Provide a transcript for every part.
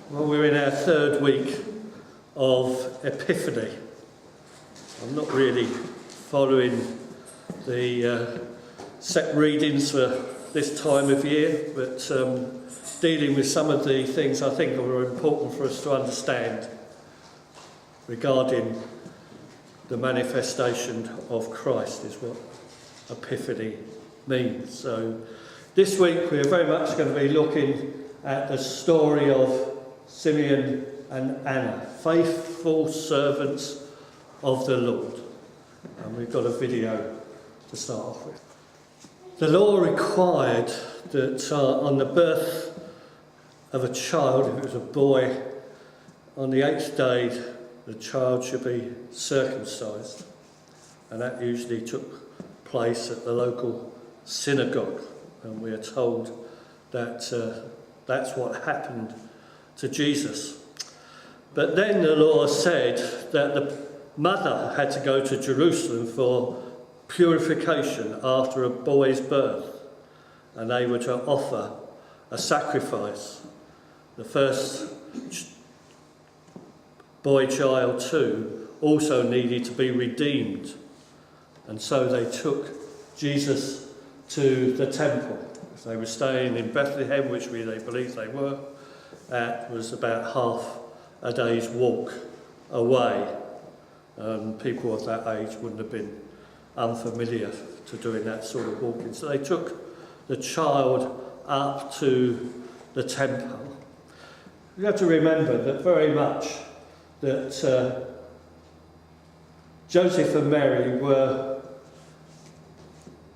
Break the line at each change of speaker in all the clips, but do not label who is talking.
Well, we're in our third week of Epiphany. I'm not really following the set readings for this time of year, but dealing with some of the things I think are important for us to understand regarding the manifestation of Christ is what Epiphany means. So this week we're very much going to be looking at the story of Simeon and Anna, faithful servants of the Lord. And we've got a video to start off with. The law required that on the birth of a child, if it was a boy, on the 8th day the child should be circumcised. And that usually took place at the local synagogue. And we are told that that's what happened to Jesus. But then the law said that the mother had to go to Jerusalem for purification after a boy's birth, and they were to offer a sacrifice. The first boy child too also needed to be redeemed, and so they took Jesus to the temple. If they were staying in Bethlehem, which they believe they were, that was about half a day's walk away. People of that age wouldn't have been unfamiliar to doing that sort of walking. So they took the child up to the temple. You have to remember that very much that Joseph and Mary were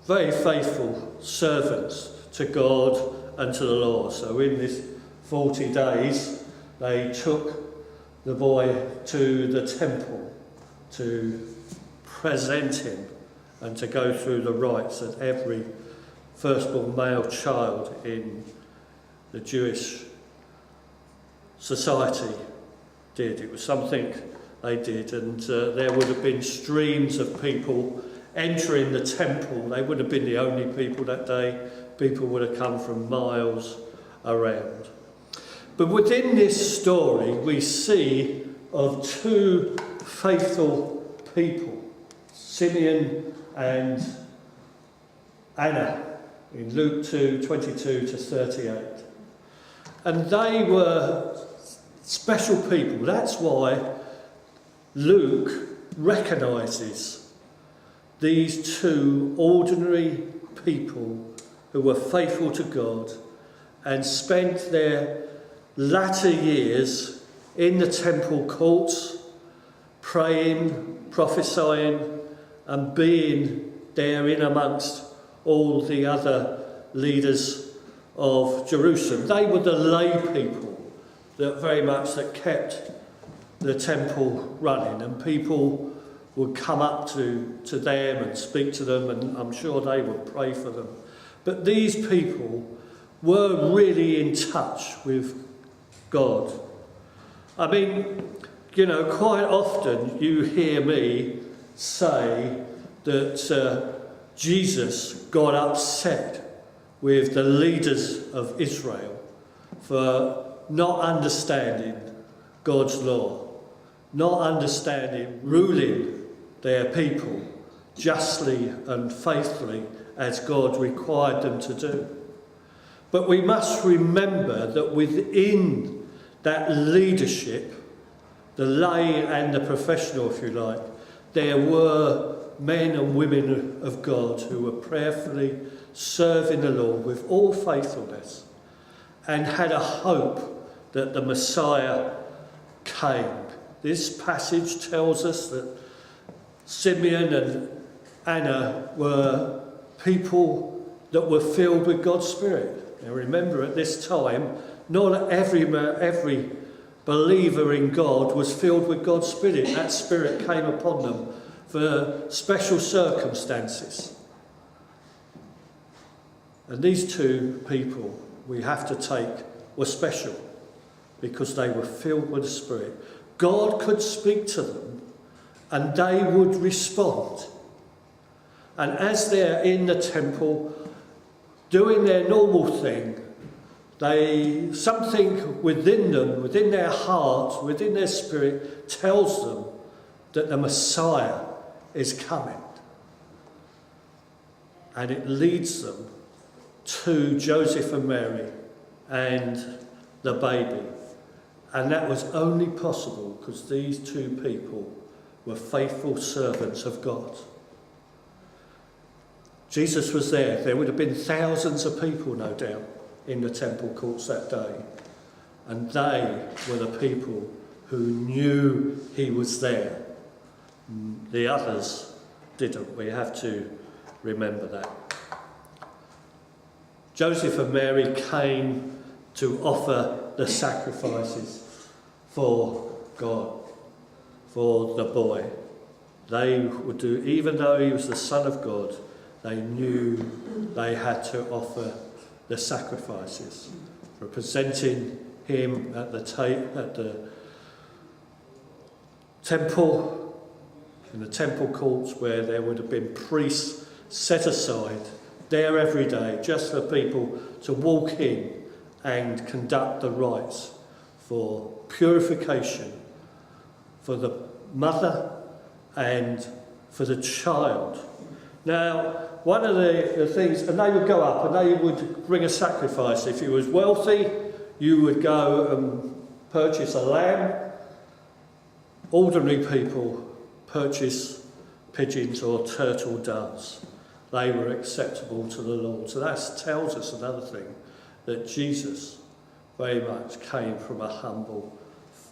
very faithful servants to God and to the Lord. So in this 40 days, they took the boy to the temple to present him and to go through the rites that every firstborn male child in the Jewish society did. It was something they did, and there would have been streams of people entering the temple. They wouldn't have been the only people that day. People would have come from miles around. But within this story, we see of two faithful people, Simeon and Anna, in Luke 2:22 to 38. And they were special people. That's why Luke recognises these two ordinary people who were faithful to God and spent their latter years in the temple courts, praying, prophesying, and being there in amongst all the other leaders of Jerusalem. They were the lay people that very much that kept the temple running, and people would come up to them and speak to them, and I'm sure they would pray for them. But these people were really in touch with God. I mean, you know, quite often you hear me say that Jesus got upset with the leaders of Israel for not understanding God's law, not understanding ruling their people justly and faithfully as God required them to do. But we must remember that within that leadership, the lay and the professional, if you like, there were men and women of God who were prayerfully serving the Lord with all faithfulness and had a hope that the Messiah came. This passage tells us that Simeon and Anna were people that were filled with God's Spirit. Now remember, at this time, not every believer in God was filled with God's Spirit. That Spirit came upon them for special circumstances. And these two people, we have to take, were special because they were filled with the Spirit. God could speak to them and they would respond. And as they're in the temple doing their normal thing, something within them, within their heart, within their spirit, tells them that the Messiah is coming. And it leads them to Joseph and Mary and the baby. And that was only possible because these two people were faithful servants of God. Jesus was there. There would have been thousands of people, no doubt, in the temple courts that day. And they were the people who knew he was there. The others didn't. We have to remember that. Joseph and Mary came to offer the sacrifices for God, for the boy. They would do, even though he was the Son of God, they knew they had to offer the sacrifices, representing him at the temple, in the temple courts, where there would have been priests set aside there every day just for people to walk in and conduct the rites for purification for the mother and for the child. Now, one of the things, and they would go up and they would bring a sacrifice. If you was wealthy, you would go and purchase a lamb. Ordinary people purchase pigeons or turtle doves. They were acceptable to the Lord. So that tells us another thing, that Jesus very much came from a humble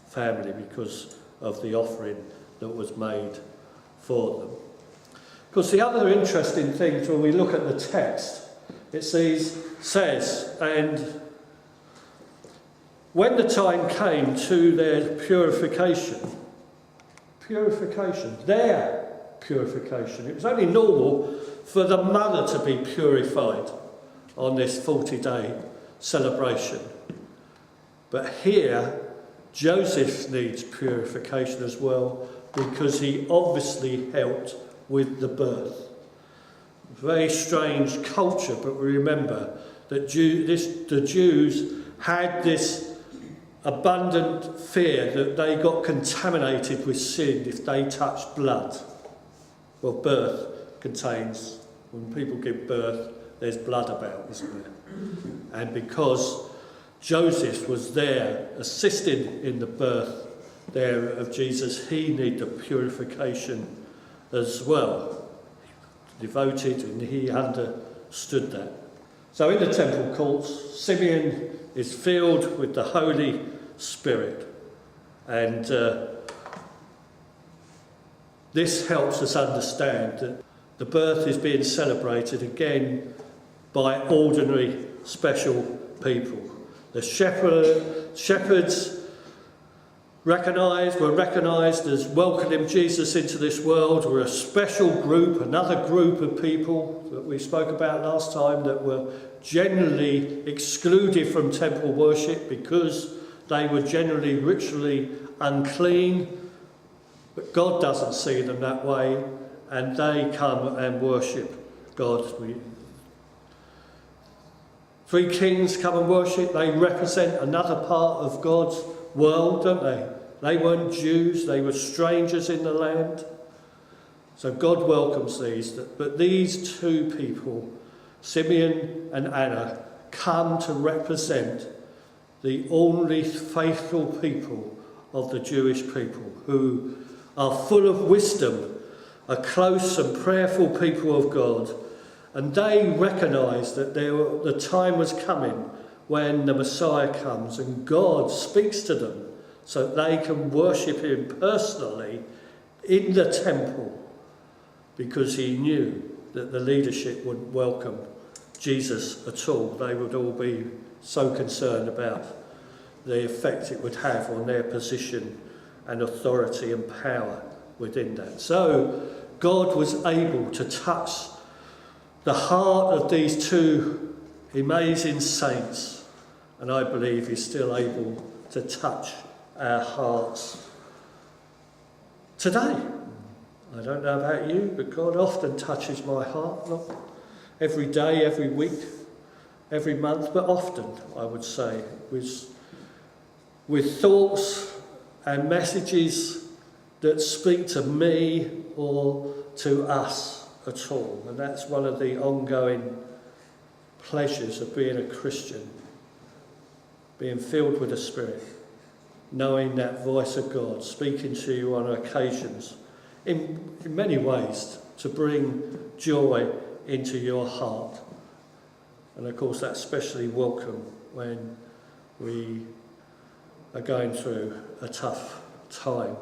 family because of the offering that was made for them. Of course, the other interesting thing when we look at the text, it says, and when the time came to their purification, their purification, it was only normal for the mother to be purified on this 40-day celebration. But here, Joseph needs purification as well, because he obviously helped with the birth. Very strange culture, but we remember that the Jews had this abundant fear that they got contaminated with sin if they touched blood. Well, birth contains, when people give birth, there's blood about, isn't there? And because Joseph was there assisting in the birth there of Jesus, he needed the purification as well. Devoted, and he understood that. So in the temple courts, Simeon is filled with the Holy Spirit, and this helps us understand that the birth is being celebrated again by ordinary, special people. The shepherds were recognised as welcoming Jesus into this world. Were a special group, another group of people that we spoke about last time that were generally excluded from temple worship because they were generally ritually unclean. But God doesn't see them that way, and they come and worship God. Three kings come and worship. They represent another part of God's world, don't they? They weren't Jews, they were strangers in the land. So God welcomes these. But these two people, Simeon and Anna, come to represent the only faithful people of the Jewish people, who are full of wisdom, are close and prayerful people of God. And they recognise that the time was coming when the Messiah comes and God speaks to them so they can worship him personally in the temple, because he knew that the leadership wouldn't welcome Jesus at all. They would all be so concerned about the effect it would have on their position and authority and power within that. So God was able to touch the heart of these two amazing saints, and I believe he's still able to touch our hearts today. I don't know about you, but God often touches my heart, not every day, every week, every month, but often, I would say, with thoughts and messages that speak to me or to us at all. And that's one of the ongoing pleasures of being a Christian, being filled with the Spirit, knowing that voice of God speaking to you on occasions in many ways to bring joy into your heart. And of course that's especially welcome when we are going through a tough time.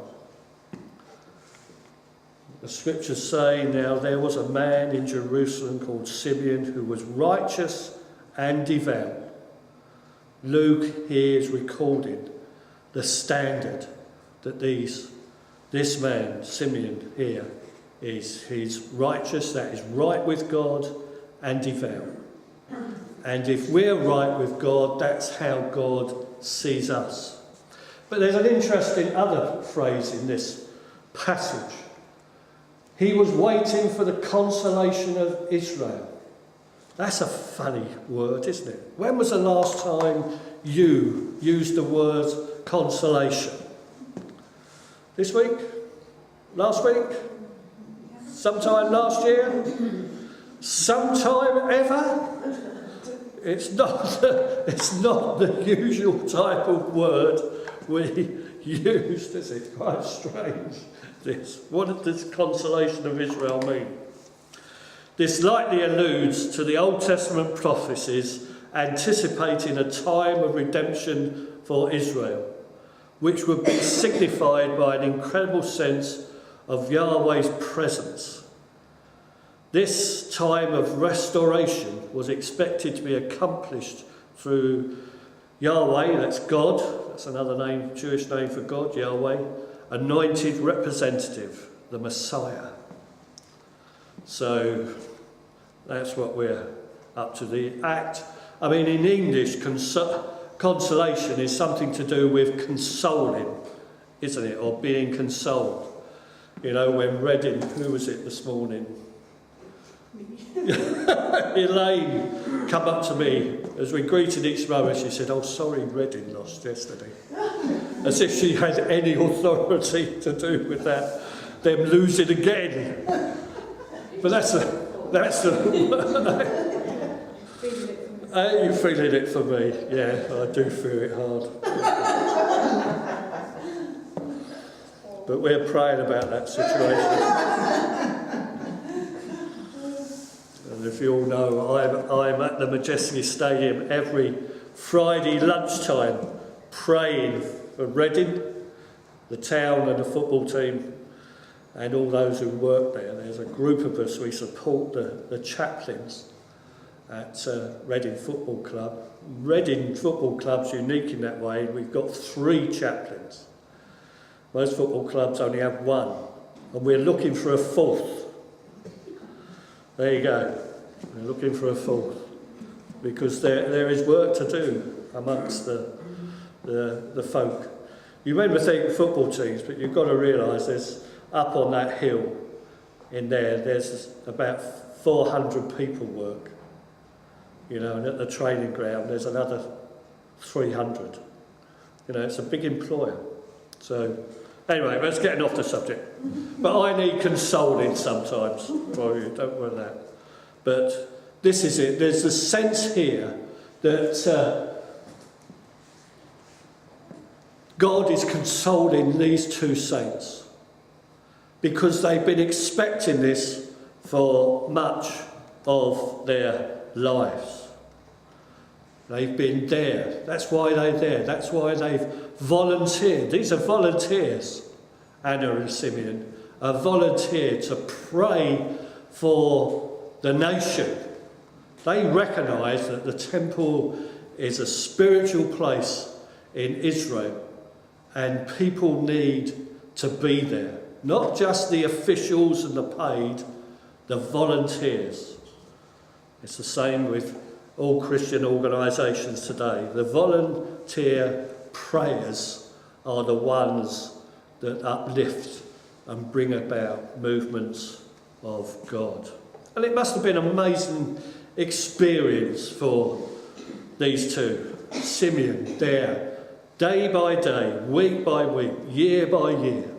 The scriptures say, now there was a man in Jerusalem called Simeon who was righteous and devout. Luke here is recording the standard that this man, Simeon here, is. He's righteous, that is right with God, and devout. And if we're right with God, that's how God sees us. But there's an interesting other phrase in this passage. He was waiting for the consolation of Israel. That's a funny word, isn't it? When was the last time you used the word consolation? This week? Last week? Sometime last year? Sometime ever? It's not the usual type of word we use, is it? Quite strange. What does consolation of Israel mean? This likely alludes to the Old Testament prophecies anticipating a time of redemption for Israel, which would be signified by an incredible sense of Yahweh's presence. This time of restoration was expected to be accomplished through Yahweh, that's God, that's another name, Jewish name for God, Yahweh, anointed representative, the Messiah. So that's what we're up to. The act, I mean, in English, consolation is something to do with consoling, isn't it? Or being consoled. You know, when Reading, who was it this morning? Elaine come up to me as we greeted each other. She said, "Oh, sorry, Reading lost yesterday." As if she had any authority to do with that, them losing again. But that's you feeling it for me? Yeah, I do feel it hard. But we're praying about that situation. And if you all know, I'm at the Majestic Stadium every Friday lunchtime praying for Reading, the town and the football team, and all those who work there. There's a group of us, we support the chaplains at Reading Football Club. Reading Football Club's unique in that way. We've got 3 chaplains. Most football clubs only have 1, and we're looking for a 4th. There you go. We're looking for a 4th because there is work to do amongst the folk. You remember thinking football teams, but you've got to realise there's up on that hill in there's about 400 people work. You know, and at the training ground there's another 300. You know, it's a big employer. So anyway, let's get off the subject. But I need consoling sometimes. Well, you don't want that. But this is it. There's a sense here that God is consoling these 2 saints because they've been expecting this for much of their lives. They've been there. That's why they're there. That's why they've volunteered. These are volunteers. Anna and Simeon are volunteered to pray for the nation. They recognise that the temple is a spiritual place in Israel and people need to be there. Not just the officials and the paid, the volunteers. It's the same with all Christian organisations today. The volunteer prayers are the ones that uplift and bring about movements of God. And it must have been an amazing experience for these two, Simeon there, day by day, week by week, year by year,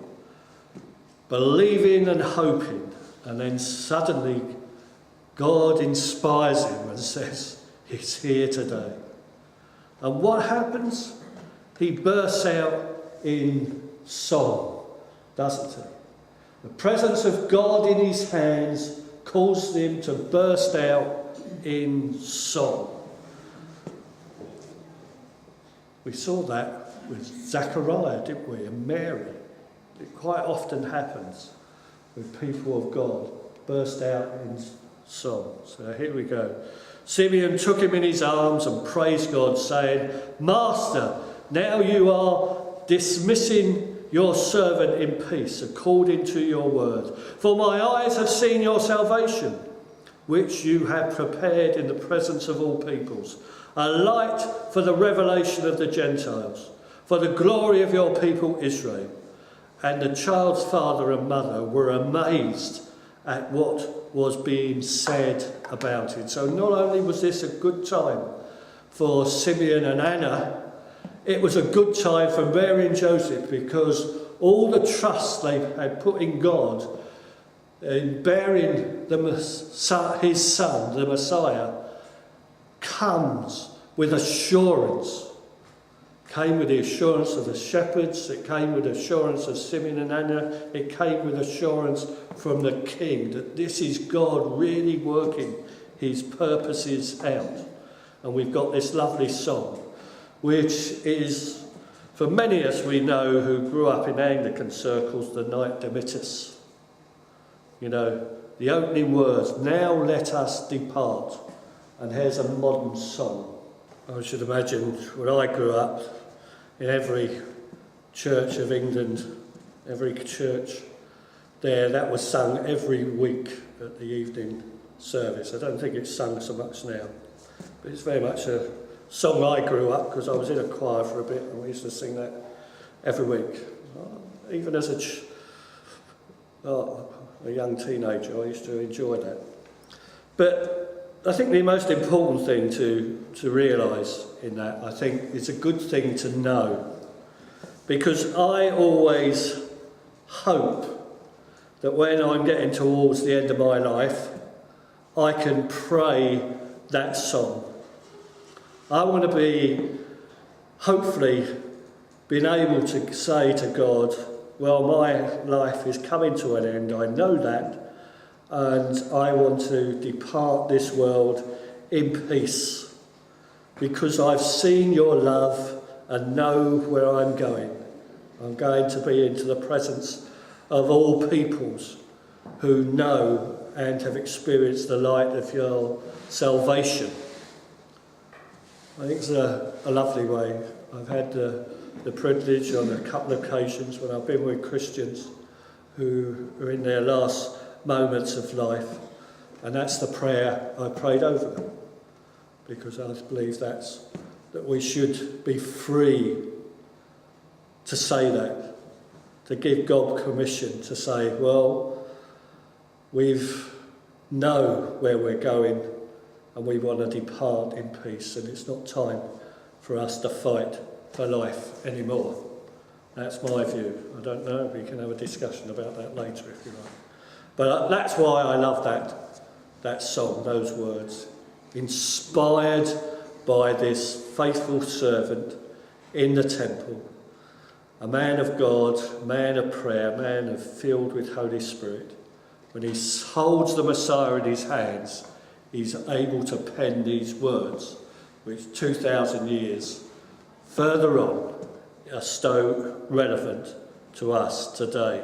believing and hoping, and then suddenly God inspires him and says, he's here today. And what happens? He bursts out in song, doesn't he? The presence of God in his hands caused him to burst out in song. We saw that with Zechariah, didn't we, and Mary. It quite often happens with people of God, burst out in song. So here we go. Simeon took him in his arms and praised God, saying, Master, now you are dismissing your servant in peace, according to your word. For my eyes have seen your salvation, which you have prepared in the presence of all peoples, a light for the revelation of the Gentiles, for the glory of your people Israel. And the child's father and mother were amazed at what was being said about it. So not only was this a good time for Simeon and Anna, it was a good time for Mary and Joseph, because all the trust they had put in God in bearing his son, the Messiah, comes with assurance. Came with the assurance of the shepherds, it came with assurance of Simeon and Anna, it came with assurance from the king that this is God really working his purposes out. And we've got this lovely song, which is, for many of us we know who grew up in Anglican circles, the Nunc Dimittis. You know, the opening words, now let us depart. And here's a modern song. I should imagine when I grew up, in every church of England, every church there, that was sung every week at the evening service. I don't think it's sung so much now, but it's very much a song I grew up, because I was in a choir for a bit and we used to sing that every week. Even as a young teenager, I used to enjoy that. But I think the most important thing to realise in that, I think, it's a good thing to know, because I always hope that when I'm getting towards the end of my life, I can pray that song. I want to be, hopefully, being able to say to God, well, my life is coming to an end, I know that, and I want to depart this world in peace, because I've seen your love and know where I'm going. I'm going to be into the presence of all peoples who know and have experienced the light of your salvation. I think it's a lovely way. I've had the privilege on a couple of occasions when I've been with Christians who are in their last moments of life, and that's the prayer I prayed over them, because I believe that we should be free to say that, to give God permission to say, well, we know where we're going and we want to depart in peace, and it's not time for us to fight for life anymore. That's my view. I don't know, we can have a discussion about that later if you like. But that's why I love that song, those words. Inspired by this faithful servant in the temple, a man of God, man of prayer, man filled with Holy Spirit. When he holds the Messiah in his hands, he's able to pen these words, which 2,000 years further on are still relevant to us today.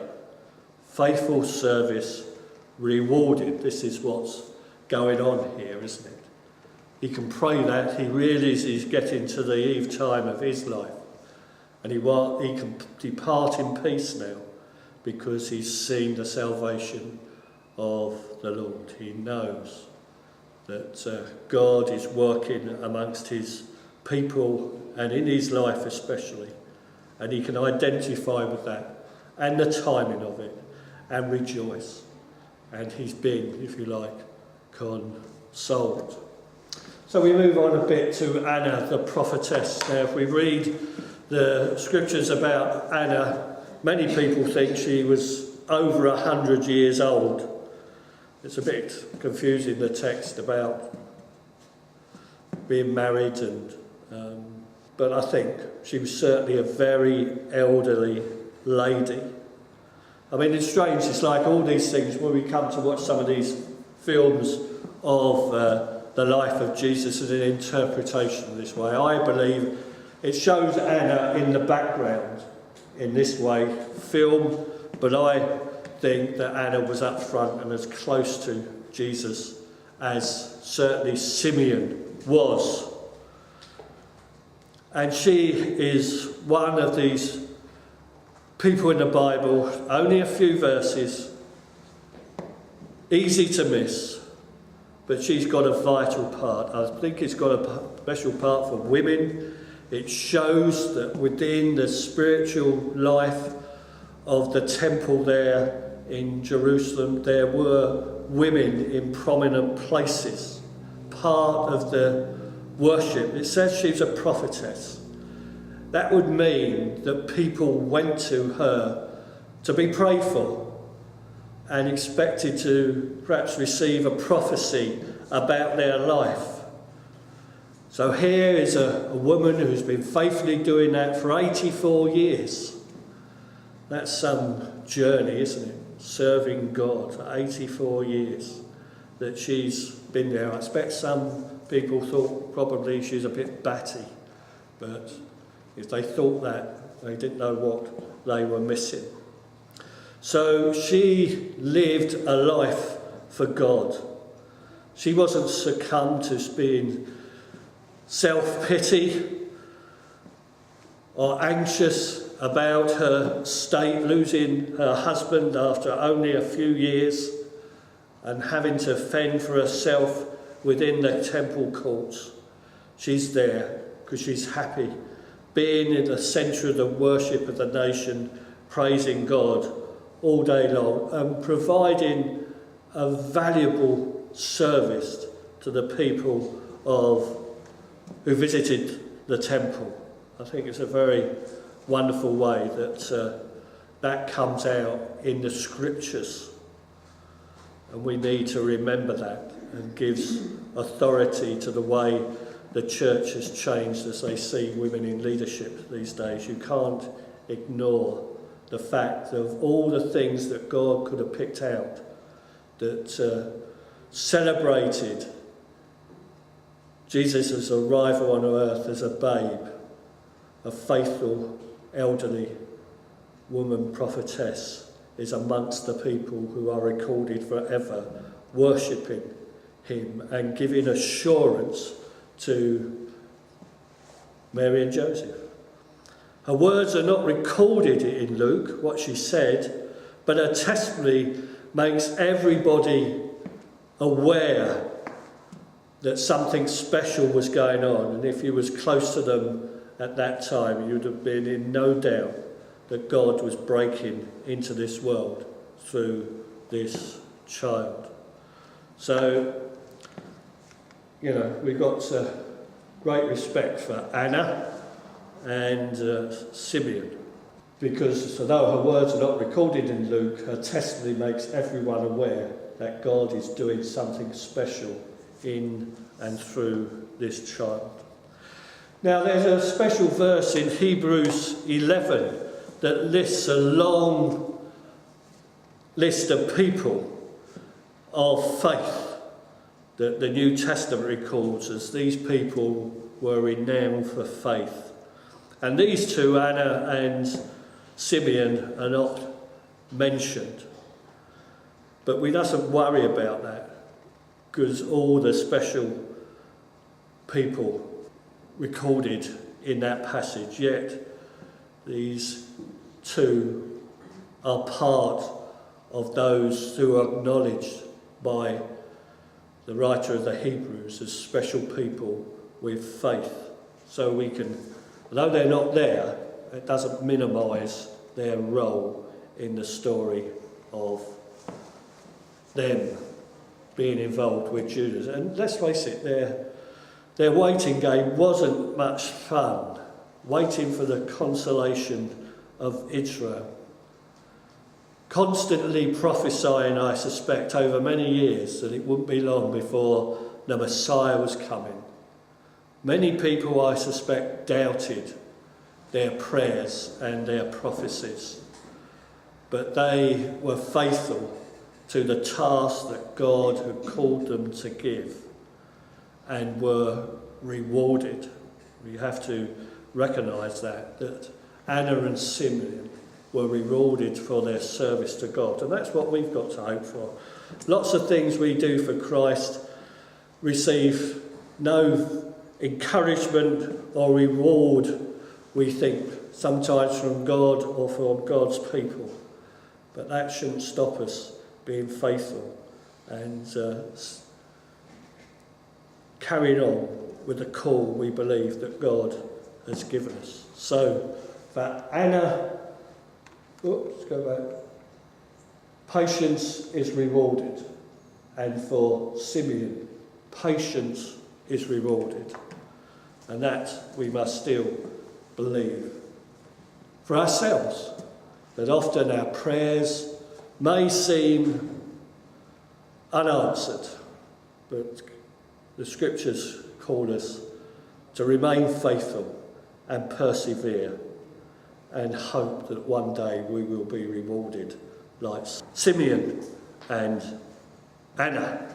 Faithful service rewarded. This is what's going on here, isn't it? He can pray that. He realises he's getting to the eve time of his life. And he can depart in peace now, because he's seen the salvation of the Lord. He knows that God is working amongst his people and in his life especially. And he can identify with that and the timing of it and rejoice. And he's been, if you like, consoled. So we move on a bit to Anna, the prophetess. Now, if we read the scriptures about Anna, many people think she was over 100 years old. It's a bit confusing, the text about being married, but I think she was certainly a very elderly lady. I mean, it's strange, it's like all these things, when we come to watch some of these films of the life of Jesus as an interpretation this way, I believe it shows Anna in the background in this way, film, but I think that Anna was up front and as close to Jesus as certainly Simeon was. And she is one of these people in the Bible, only a few verses, easy to miss, but she's got a vital part. I think it's got a special part for women. It shows that within the spiritual life of the temple there in Jerusalem, there were women in prominent places, part of the worship. It says she's a prophetess. That would mean that people went to her to be prayed for and expected to perhaps receive a prophecy about their life. So here is a woman who's been faithfully doing that for 84 years. That's some journey, isn't it? Serving God for 84 years that she's been there. I expect some people thought probably she's a bit batty, but if they thought that, they didn't know what they were missing. So she lived a life for God. She wasn't succumbed to being self-pity or anxious about her state, losing her husband after only a few years and having to fend for herself within the temple courts. She's there because she's happy, being in the centre of the worship of the nation, praising God all day long and providing a valuable service to the people who visited the temple. I think it's a very wonderful way that comes out in the scriptures, and we need to remember that, and gives authority to the way the church has changed as they see women in leadership these days. You can't ignore the fact of all the things that God could have picked out that celebrated Jesus' arrival on earth as a babe, a faithful elderly woman prophetess is amongst the people who are recorded forever, worshipping him and giving assurance to Mary and Joseph. Her words are not recorded in Luke, what she said, but her testimony makes everybody aware that something special was going on, and if you was close to them at that time, you'd have been in no doubt that God was breaking into this world through this child. So, we've got great respect for Anna and Simeon, because although her words are not recorded in Luke, her testimony makes everyone aware that God is doing something special in and through this child. Now, there's a special verse in Hebrews 11 that lists a long list of people of faith that the New Testament records as these people were renowned for faith. And these two, Anna and Simeon, are not mentioned. But we mustn't worry about that, because all the special people recorded in that passage, yet these two are part of those who are acknowledged by the writer of the Hebrews as special people with faith. So we can, although they're not there, it doesn't minimise their role in the story of them being involved with Judas. And let's face it, Their waiting game wasn't much fun, waiting for the consolation of Israel. Constantly prophesying, I suspect, over many years that it wouldn't be long before the Messiah was coming. Many people, I suspect, doubted their prayers and their prophecies, but they were faithful to the task that God had called them to give and were rewarded. We have to recognise that Anna and Simeon were rewarded for their service to God, and that's what we've got to hope for. Lots of things we do for Christ receive no encouragement or reward, we think, sometimes from God or from God's people, but that shouldn't stop us being faithful and carrying on with the call we believe that God has given us. So for Anna, let's go back. Patience is rewarded, and for Simeon, patience is rewarded, and that we must still believe. For ourselves, that often our prayers may seem unanswered, but the scriptures call us to remain faithful and persevere and hope that one day we will be rewarded like Simeon and Anna.